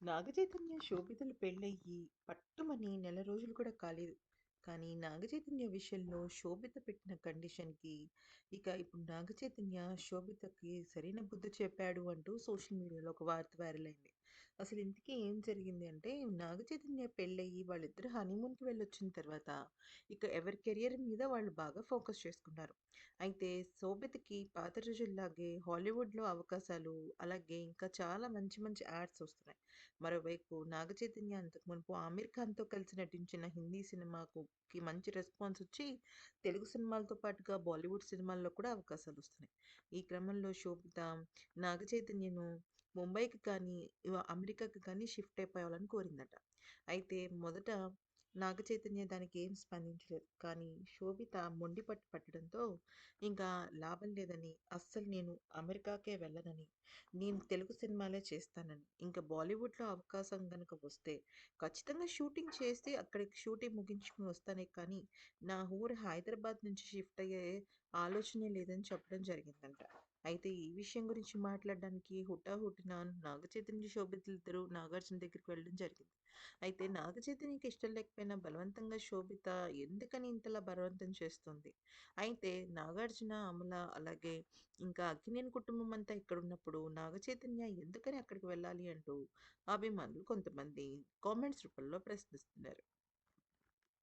నాగచైతన్య శోభితలు పెళ్ళయ్యి పట్టుమని నెల రోజులు కూడా కాలేదు. కానీ నాగచైతన్య విషయంలో శోభిత పెట్టిన కండిషన్‌కి ఇప్పుడు నాగచైతన్య శోభితకి సరైన బుద్ధి చెప్పాడు అంటూ సోషల్ మీడియాలో ఒక వార్త వైరల్ అయింది. అసలు ఇంతకీ ఏం జరిగింది అంటే నాగచైతన్య పెళ్ళయ్యి వాళ్ళిద్దరూ హనీమూన్‌కి వెళ్ళొచ్చిన తర్వాత ఎవరి కెరియర్ మీద వాళ్ళు బాగా ఫోకస్ చేసుకున్నారు. అయితే శోభితకి పాత రోజుల్లాగే హాలీవుడ్‌లో అవకాశాలు, అలాగే ఇంకా చాలా మంచి మంచి యాడ్స్ వస్తున్నాయి. మరోవైపు నాగచైతన్య అంతకు మునుపు 'ఆమీర్ ఖాన్‌తో' కలిసి నటించిన హిందీ సినిమాకి మంచి రెస్పాన్స్ వచ్చి, తెలుగు సినిమాలతో పాటుగా బాలీవుడ్ సినిమాల్లో కూడా అవకాశాలొస్తున్నాయి. ఈ క్రమంలో శోభిత నాగచైతన్యను ముంబైకి కానీ, అమెరికాకి కానీ షిఫ్ట్ అయిపోవాలని కోరిందట. అయితే మొదట నాగచైతన్య దానికి ఏం స్పందించలేదు. కానీ శోభిత మొండి పట్టు పట్టడంతో ఇంకా లాభం లేదని, అస్సలు నేను అమెరికాకే వెళ్ళనని, నేను తెలుగు సినిమాలే చేస్తానని, ఇంకా బాలీవుడ్‌లో అవకాశం గనక వస్తే ఖచ్చితంగా షూటింగ్ చేసి అక్కడికి షూటింగ్ ముగించుకొని వస్తానే కానీ, నా ఊరు హైదరాబాద్ నుంచి షిఫ్ట్ అయ్యే ఆలోచనే లేదని చెప్పడం జరిగిందంట. అయితే ఈ విషయం గురించి మాట్లాడడానికి హుటాహుటిన నాగచైతన్య, శోభితలిద్దరూ నాగార్జున దగ్గరికి వెళ్ళడం జరిగింది. అయితే నాగచైతన్యకి ఇష్టం లేకపోయినా బలవంతంగా శోభిత ఎందుకని ఇంతలా బలవంతం చేస్తుంది? అయితే నాగార్జున, అమల అలాగే ఇంకా అక్కినేని కుటుంబం అంతా ఇక్కడున్నప్పుడు నాగచైతన్య ఎందుకని అక్కడికి వెళ్ళాలి అంటూ అభిమానులు కొంతమంది కామెంట్స్ రూపంలో ప్రశ్నిస్తున్నారు.